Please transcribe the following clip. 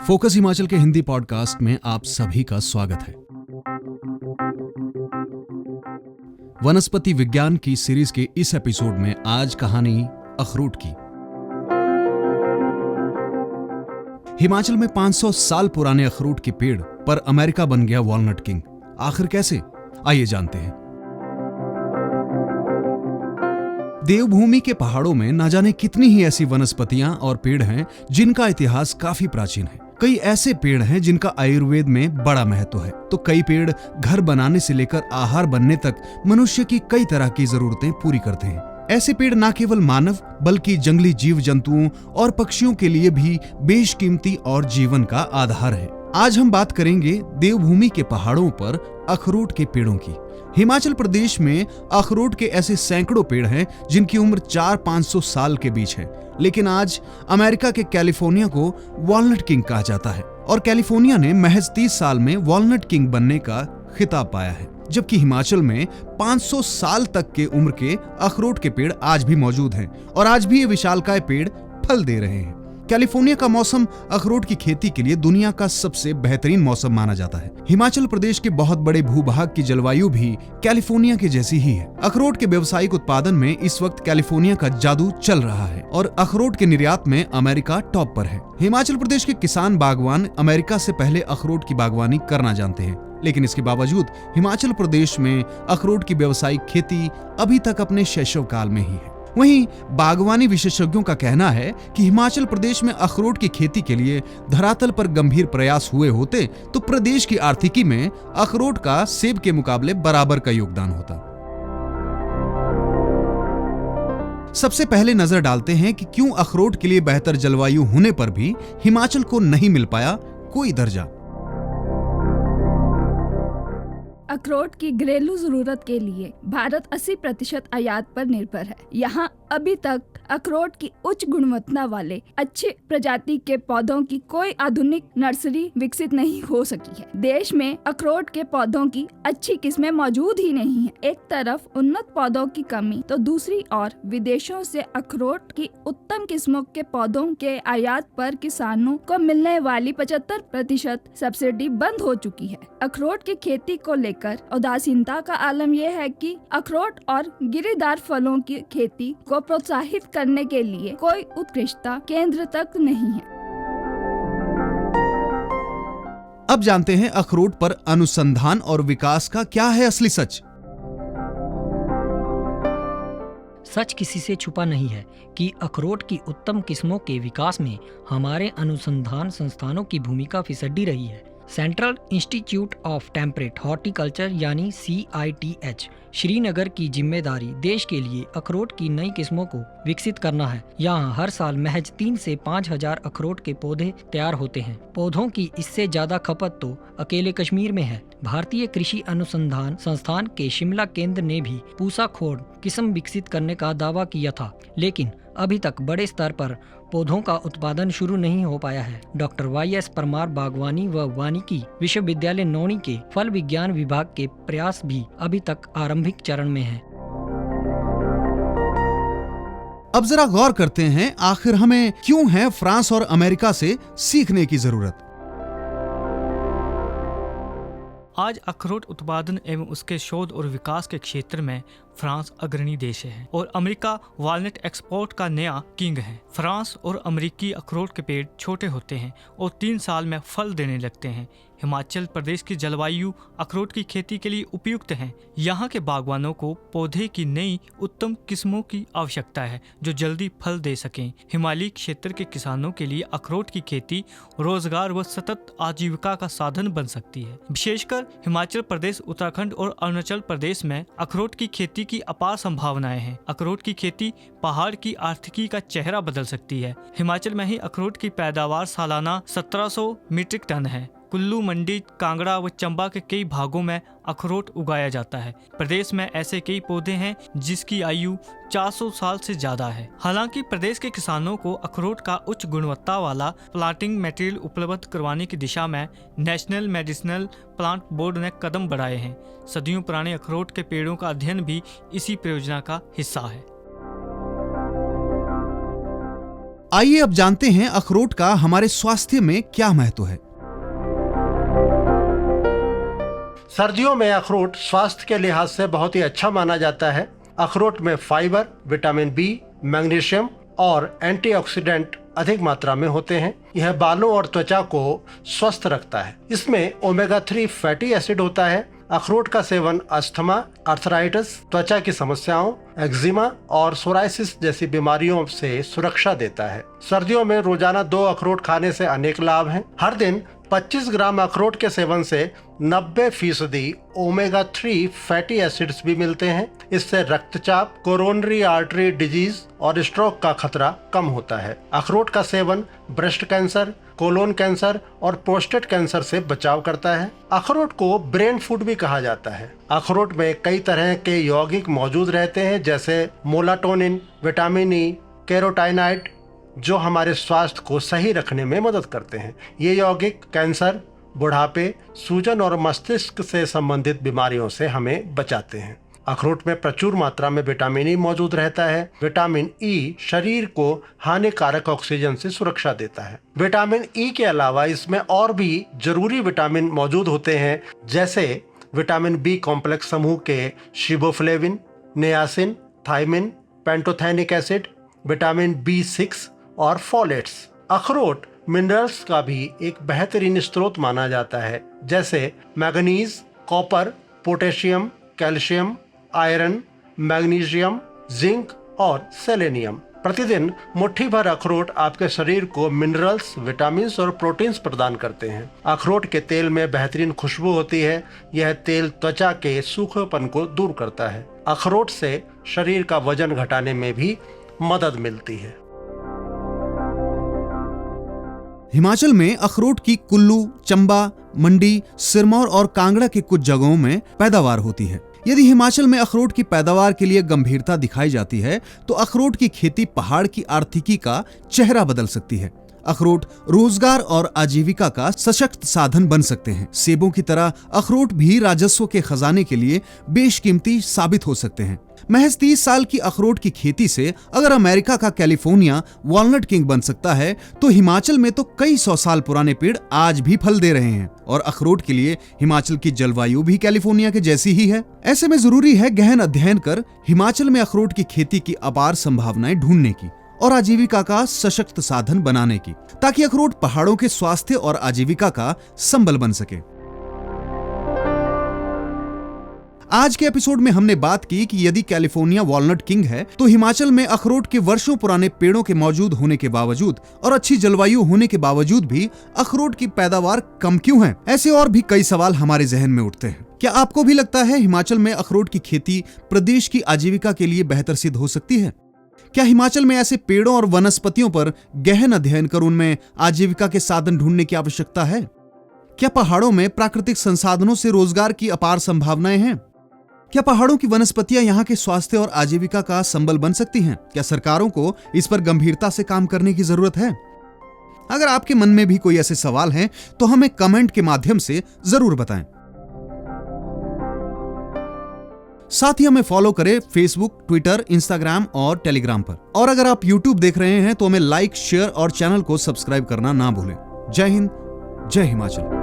Focus Himachal के Hindi podcast में आप सभी का स्वागत है। वनस्पति विज्ञान की सीरीज के इस एपिसोड में आज कहानी अखरोट की। हिमाचल में 500 साल पुराने अखरोट के पेड़ पर अमेरिका बन गया वॉलनट किंग। आखिर कैसे, आइए जानते हैं। देवभूमि के पहाड़ों में न जाने कितनी ही ऐसी वनस्पतियां और पेड़ हैं जिनका इतिहास काफी प्राचीन है। कई ऐसे पेड़ हैं जिनका आयुर्वेद में बड़ा महत्व है, तो कई पेड़ घर बनाने से लेकर आहार बनने तक मनुष्य की कई तरह की जरूरतें पूरी करते हैं। ऐसे पेड़ न केवल मानव बल्कि जंगली जीव जंतुओं और पक्षियों के लिए भी बेशकीमती और जीवन का आधार है। आज हम बात करेंगे देवभूमि के पहाड़ों पर अखरोट के पेड़ों की। हिमाचल प्रदेश में अखरोट के ऐसे सैकड़ों पेड़ हैं जिनकी उम्र 400-500 साल के बीच है, लेकिन आज अमेरिका के कैलिफोर्निया को वॉलनट किंग कहा जाता है और कैलिफोर्निया ने महज 30 साल में वॉलनट किंग बनने का खिताब पाया है, जबकि हिमाचल में 500 साल तक के उम्र के अखरोट के पेड़ आज भी मौजूद हैं और आज भी ये विशालकाय पेड़ फल दे रहे हैं। कैलिफोर्निया का मौसम अखरोट की खेती के लिए दुनिया का सबसे बेहतरीन मौसम माना जाता है। हिमाचल प्रदेश के बहुत बड़े भूभाग की जलवायु भी कैलिफोर्निया के जैसी ही है। अखरोट के व्यावसायिक उत्पादन में इस वक्त कैलिफोर्निया का जादू चल रहा है और अखरोट के निर्यात में अमेरिका टॉप पर है। हिमाचल प्रदेश के किसान बागवान अमेरिका से पहले अखरोट की बागवानी करना जानते हैं, लेकिन इसके बावजूद हिमाचल प्रदेश में अखरोट की व्यावसायिक खेती अभी तक अपने शैशव काल में ही है। वहीं बागवानी विशेषज्ञों का कहना है कि हिमाचल प्रदेश में अखरोट की खेती के लिए धरातल पर गंभीर प्रयास हुए होते तो प्रदेश की आर्थिकी में अखरोट का सेब के मुकाबले बराबर का योगदान होता। सबसे पहले नजर डालते हैं कि क्यों अखरोट के लिए बेहतर जलवायु होने पर भी हिमाचल को नहीं मिल पाया कोई दर्जा। अखरोट की घरेलू जरूरत के लिए भारत 80% आयात पर निर्भर है। यहाँ अभी तक अखरोट की उच्च गुणवत्ता वाले अच्छी प्रजाति के पौधों की कोई आधुनिक नर्सरी विकसित नहीं हो सकी है। देश में अखरोट के पौधों की अच्छी किस्में मौजूद ही नहीं है। एक तरफ उन्नत पौधों की कमी तो दूसरी ओर विदेशों से अखरोट की उत्तम किस्मों के पौधों के आयात पर किसानों को मिलने वाली 75% सब्सिडी बंद हो चुकी है। अखरोट की खेती को लेकर उदासीनता का आलम यह है कि अखरोट और गिरीदार फलों की खेती को प्रोत्साहित करने के लिए कोई उत्कृष्टता केंद्र तक नहीं है। अब जानते हैं अखरोट पर अनुसंधान और विकास का क्या है असली सच। सच किसी से छुपा नहीं है कि अखरोट की उत्तम किस्मों के विकास में हमारे अनुसंधान संस्थानों की भूमिका फिसड्डी रही है। Central institute of temperate horticulture यानी CITH श्रीनगर की जिम्मेदारी देश के लिए अखरोट की नई किस्मों को विकसित करना है। यहाँ हर साल महज 3 से 5 हजार अखरोट के पौधे तैयार होते हैं। पौधों की इससे ज्यादा खपत तो अकेले कश्मीर में है। भारतीय कृषि अनुसंधान संस्थान के शिमला केंद्र ने भी पूसा खोड़ किस्म विकसित करने का दावा किया था, लेकिन अभी तक बड़े स्तर पर पौधों का उत्पादन शुरू नहीं हो पाया है। डॉक्टर YS परमार बागवानी व वानिकी विश्वविद्यालय नौणी के फल विज्ञान विभाग के प्रयास भी अभी तक आरंभिक चरण में है। अब जरा गौर करते हैं, आखिर हमें क्यों है फ्रांस और अमेरिका से सीखने की जरूरत। आज अखरोट उत्पादन एवं उसके शोध और विकास के क्षेत्र में फ्रांस अग्रणी देश है और अमेरिका वॉलनट एक्सपोर्ट का नया किंग है। फ्रांस और अमेरिकी अखरोट के पेड़ छोटे होते हैं और 3 साल में फल देने लगते हैं। हिमाचल प्रदेश की जलवायु अखरोट की खेती के लिए उपयुक्त है। यहाँ के बागवानों को पौधे की नई उत्तम किस्मों की आवश्यकता है जो जल्दी फल दे सकें। हिमालयी क्षेत्र के किसानों के लिए अखरोट की खेती रोजगार व सतत आजीविका का साधन बन सकती है। विशेषकर हिमाचल प्रदेश, उत्तराखंड और अरुणाचल प्रदेश में अखरोट की खेती की अपार संभावनाएं हैं। अखरोट की खेती पहाड़ की आर्थिकी का चेहरा बदल सकती है। हिमाचल में ही अखरोट की पैदावार सालाना 1700 मीट्रिक टन है। कुल्लू, मंडी, कांगड़ा व चंबा के कई भागों में अखरोट उगाया जाता है। प्रदेश में ऐसे कई पौधे हैं जिसकी आयु 400 साल से ज्यादा है। हालांकि प्रदेश के किसानों को अखरोट का उच्च गुणवत्ता वाला प्लांटिंग मटेरियल उपलब्ध करवाने की दिशा में नेशनल मेडिसिनल प्लांट बोर्ड ने कदम बढ़ाए हैं। सदियों पुराने अखरोट के पेड़ों का अध्ययन भी इसी परियोजना का हिस्सा है। आइए अब जानते हैं अखरोट का हमारे स्वास्थ्य में क्या महत्व है। सर्दियों में अखरोट स्वास्थ्य के लिहाज से बहुत ही अच्छा माना जाता है। अखरोट में फाइबर, विटामिन बी, मैग्नीशियम और एंटीऑक्सीडेंट अधिक मात्रा में होते हैं। यह बालों और त्वचा को स्वस्थ रखता है। इसमें ओमेगा 3 फैटी एसिड होता है। अखरोट का सेवन अस्थमा, अर्थराइटिस, त्वचा की समस्याओं, एक्जिमा और सोराइसिस जैसी बीमारियों से सुरक्षा देता है। सर्दियों में रोजाना 2 अखरोट खाने से अनेक लाभ हैं। हर दिन 25 ग्राम अखरोट के सेवन से 90% ओमेगा 3 फैटी एसिड्स भी मिलते हैं। इससे रक्तचाप, कोरोनरी आर्टरी डिजीज और स्ट्रोक का खतरा कम होता है। अखरोट का सेवन ब्रेस्ट कैंसर, कोलोन कैंसर और प्रोस्टेट कैंसर से बचाव करता है। अखरोट को ब्रेन फूड भी कहा जाता है। अखरोट में कई तरह के यौगिक मौजूद रहते हैं, जैसे मोलाटोनिन, विटामिन ई, कैरोटाइनाइड, जो हमारे स्वास्थ्य को सही रखने में मदद करते हैं। ये यौगिक कैंसर, बुढ़ापे, सूजन और मस्तिष्क से संबंधित बीमारियों से हमें बचाते हैं। अखरोट में प्रचुर मात्रा में विटामिन ई मौजूद रहता है। विटामिन ई शरीर को हानिकारक ऑक्सीजन से सुरक्षा देता है। विटामिन ई के अलावा इसमें और भी जरूरी विटामिन मौजूद होते हैं, जैसे विटामिन बी कॉम्प्लेक्स समूह के riboflavin, niacin, thiamine, pantothenic acid, vitamin B6 और फोलेट्स। अखरोट मिनरल्स का भी एक बेहतरीन स्रोत माना जाता है, जैसे manganese, copper, potassium, calcium, iron, magnesium, zinc और सेलेनियम। प्रतिदिन मुट्ठी भर अखरोट आपके शरीर को मिनरल्स, विटामिन्स और प्रोटीन्स प्रदान करते हैं। अखरोट के तेल में बेहतरीन खुशबू होती है। यह तेल त्वचा के सूखेपन को दूर करता है। अखरोट से शरीर का वजन घटाने में भी मदद मिलती है। हिमाचल में अखरोट की कुल्लू, चंबा, मंडी, सिरमौर और कांगड़ा के कुछ जगहों में पैदावार होती है। यदि हिमाचल में अखरोट की पैदावार के लिए गंभीरता दिखाई जाती है, तो अखरोट की खेती पहाड़ की आर्थिकी का चेहरा बदल सकती है। अखरोट रोजगार और आजीविका का सशक्त साधन बन सकते हैं। सेबों की तरह अखरोट भी राजस्व के खजाने के लिए बेशकीमती साबित हो सकते हैं। महज 30 साल की अखरोट की खेती से अगर अमेरिका का कैलिफोर्निया वॉलनट किंग बन सकता है, तो हिमाचल में तो कई 100 साल पुराने पेड़ आज भी फल दे रहे हैं। और अखरोट के लिए हिमाचल की जलवायु भी कैलिफोर्निया के जैसी ही है। ऐसे में जरूरी है गहन अध्ययन कर हिमाचल में अखरोट की खेती की अपार संभावनाएं ढूंढने की और आजीविका का सशक्त साधन बनाने की, ताकि अखरोट पहाड़ों के स्वास्थ्य और आजीविका का संबल बन सके। आज के एपिसोड में हमने बात की कि यदि कैलिफोर्निया वॉलनट किंग है, तो हिमाचल में अखरोट के वर्षों पुराने पेड़ों के मौजूद होने के बावजूद और अच्छी जलवायु होने के बावजूद भी अखरोट की पैदावार कम क्यों है? ऐसे और भी कई सवाल हमारे जहन में उठते हैं। क्या आपको भी लगता है हिमाचल में अखरोट की खेती प्रदेश की आजीविका के लिए बेहतर सिद्ध हो सकती है? क्या हिमाचल में ऐसे पेड़ों और वनस्पतियों पर गहन अध्ययन कर उनमें आजीविका के साधन ढूंढने की आवश्यकता है? क्या पहाड़ों में प्राकृतिक संसाधनों से रोजगार की अपार संभावनाएं हैं? क्या पहाड़ों की वनस्पतियां यहाँ के स्वास्थ्य और आजीविका का संबल बन सकती हैं? क्या सरकारों को इस पर गंभीरता से काम करने की जरूरत है? अगर आपके मन में भी कोई ऐसे सवाल हैं, तो हमें कमेंट के माध्यम से जरूर बताएं। साथ ही हमें फॉलो करें फेसबुक, ट्विटर, इंस्टाग्राम और टेलीग्राम पर। और अगर आप यूट्यूब देख रहे हैं, तो हमें लाइक, शेयर और चैनल को सब्सक्राइब करना ना भूलें। जय हिंद, जय हिमाचल।